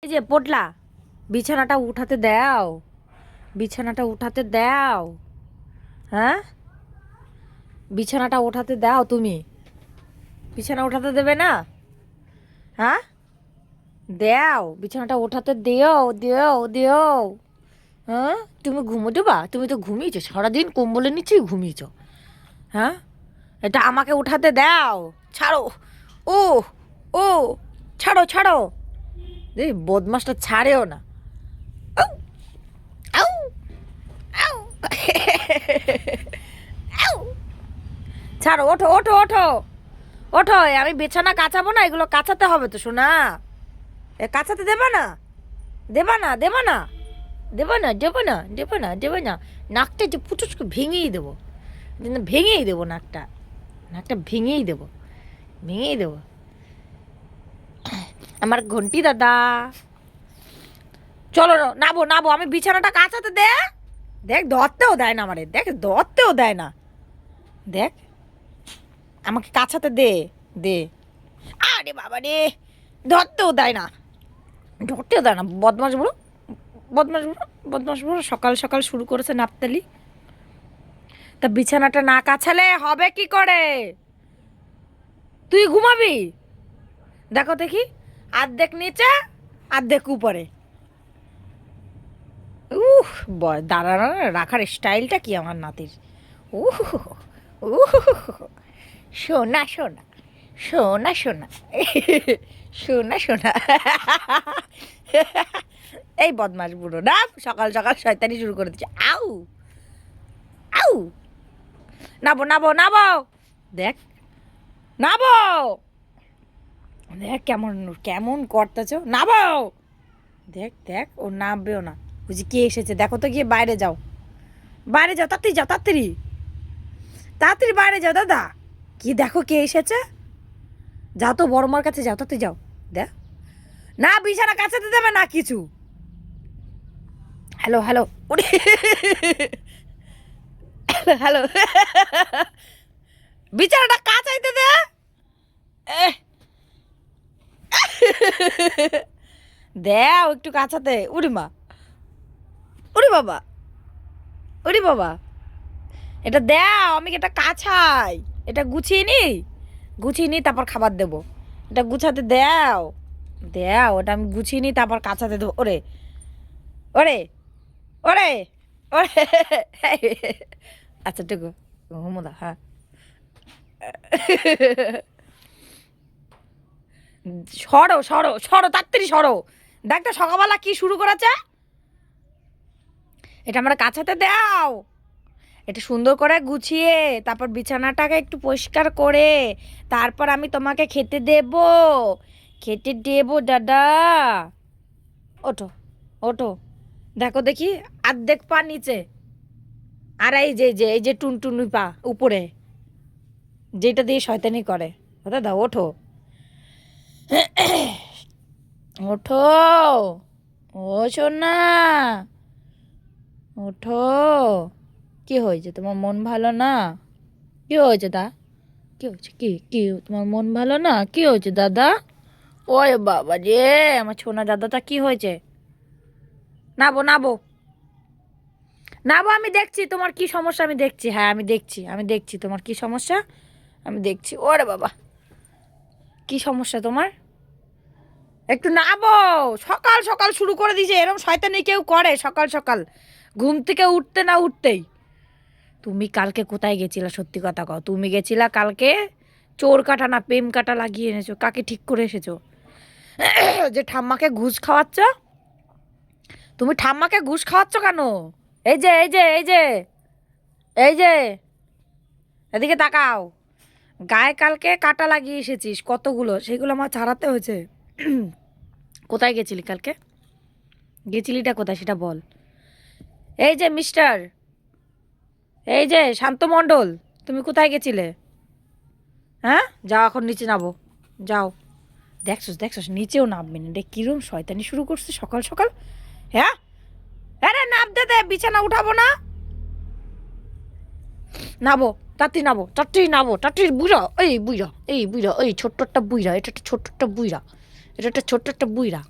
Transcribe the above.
এই যে পোটলা, বিছানাটা উঠাতে দাও, বিছানাটা উঠাতে দাও। হ্যাঁ, বিছানাটা ওঠাতে দাও। তুমি বিছানা ওঠাতে দেবে না? হ্যাঁ, দাও, বিছানাটা ওঠাতে দিও, দিও, দিও। হ্যাঁ, তুমি ঘুমো দেবা? তুমি তো ঘুমিয়েছো সারাদিন, কম্বলের নিচেই ঘুমিয়েছো। হ্যাঁ, এটা আমাকে উঠাতে দাও। ছাড়ো। ও, ও, ছাড়ো, ছাড়ো। এই বদমাসটা ছাড়েও না। আউ, আউ, আউ। আউ। ছাড়ো, ওঠো, ওঠো, ওঠো, ওঠো। আমি বিছানা কাচাবো না, এগুলো কাচাতে হবে তো শোনা। এ কাচাতে দেবা না? দেবা না, দেবা না, দেবা না, দেবো না, দেবো না, দেবো না। নাকটা যে পুটুসকে ভেঙেই দেবো, ভেঙেই দেবো নাকটা, নাকটা ভেঙেই দেবো, ভেঙেই দেবো। আমার ঘন্টি দাদা, চলো নাবো, নাবো। আমি বিছানাটা কাচাতে দে। দেখ, ধরতেও দেয় না আমারে, দেখ, ধরতেও দেয় না। দেখ, আমাকে কাছাতে দে, দে। আরে বাবা রে, ধরতেও দেয় না, ধরতেও দেয় না। বদমাস বুড়ো, বদমাস বুড়ো, বদমাস বুড়ো সকাল সকাল শুরু করেছে নাপতালি। তা বিছানাটা না কাছালে হবে কি করে? তুই ঘুমাবি? দেখো দেখি, আর্ধেক নিচে, আর্ধেক উপরে। উহ, দাঁড়ানো রাখার স্টাইলটা কি আমার নাতির! উহ, উহ, সোনা সোনা, সোনা সোনা, সোনা সোনা। এই বদমাস বুড়ো না সকাল সকাল শয়তানি শুরু করে দিচ্ছে। আউ, আউ। নাবো, নাবো, নাবো। দেখ, নাবো। দেখ কেমন কেমন করতেছ। নাবো। দেখ, দেখ, ও নামবেও না। বুঝি কে এসেছে দেখো তো, গিয়ে বাইরে যাও, বাইরে যাও, তাড়াতাড়ি যাও, তাড়াতাড়ি, তাড়াতাড়ি বাইরে যাও দাদা। কি দেখো কে এসেছে? যাও তো, বড় মার কাছে যাও, তাড়াতাড়ি যাও। দেখ, না বিছানা কাছাতে দেবে না কিছু। হ্যালো, হ্যালো, ওরে, হ্যালো। বিছানাটা কাচাইতে দে। এহ, দেও একটু কাছাতে। উরি মা, উরি বাবা, উরি বাবা। এটা দাও, আমি এটা কাছাই। এটা গুছিয়ে নি, গুছিয়ে নি, তারপর খাবার দেবো। এটা গুছাতে দাও, দাও। ওটা আমি গুছিয়ে নি, তারপর কাছাতে দেবো। ওরে, ওরে, ওরে, ওরে। আচ্ছা টুকু ঘুমোদা, হ্যাঁ। সরো, সরো, সরো, তাড়াতাড়ি সরো। দেখ তো সকালবেলা কি শুরু করেছে। এটা আমরা কাছাতে দাও। এটা সুন্দর করে গুছিয়ে, তারপর বিছানাটাকে একটু পরিষ্কার করে, তারপর আমি তোমাকে খেতে দেব, খেতে দেব দাদা। ওঠো, ওঠো। দেখো দেখি, আর্ধেক পা নিচে, আর এই যে টুনটুনি পা উপরে, যেটা দিয়ে শয়তানি করে। ও দাদা ওঠো, ওঠো, ও সোনা, ওঠো। কি হয়েছে তোমার, মন ভালো না? কি হয়েছে দা? কি হয়েছে? কি কি তোমার মন ভালো না? কি হয়েছে দাদা? ওই বাবা রে, আমার সোনা দাদাটা কি হয়েছে? নাবো, নাবো, নাবো। আমি দেখছি তোমার কি সমস্যা, আমি দেখছি। হ্যাঁ, আমি দেখছি, আমি দেখছি তোমার কি সমস্যা, আমি দেখছি। ওরে বাবা, কি সমস্যা তোমার? একটু নাবো। সকাল সকাল শুরু করে দিয়েছে, এরকম শয়তানি কেউ করে সকাল সকাল, ঘুম থেকে উঠতে না উঠতেই? তুমি কালকে কোথায় গেছিলা সত্যি কথা কও? তুমি গেছিলা কালকে চোর কাটা না প্রেম কাটা লাগিয়ে এনেছো? কাকে ঠিক করে এসেছো? যে ঠাম্মাকে ঘুষ খাওয়াচ্ছ? তুমি ঠাম্মাকে ঘুষ খাওয়াচ্ছ কেন? এই যে, এই যে, এই যে, এই যে, এদিকে তাকাও। গায়ে কালকে কাটা লাগিয়ে এসেছিস কতগুলো, সেগুলো আমার ছাড়াতে হয়েছে। কোথায় গেছিলি কালকে? গেছিলিটা কোথায় সেটা বল। এই যে মিস্টার, এই যে শান্ত মণ্ডল, তুমি কোথায় গেছিলে? হ্যাঁ, যাও এখন নিচে নামো, যাও। দেখছস, দেখছস, নিচেও নামবে না রে, কিরম শয়তানি শুরু করছে সকাল সকাল। হ্যাঁ, আরে নামতে দে, বিছানা উঠাবো না। নাবো, তাড়াতাড়ি নাবো, তাড়াতাড়ি নাবো, তাড়াতাড়ি। বুড়া, এই বুড়া, এই বুড়া, এই ছোট্ট একটা বুড়া, এটা একটা ছোট্ট একটা বুড়া, এটা একটা ছোট্ট একটা বুড়া।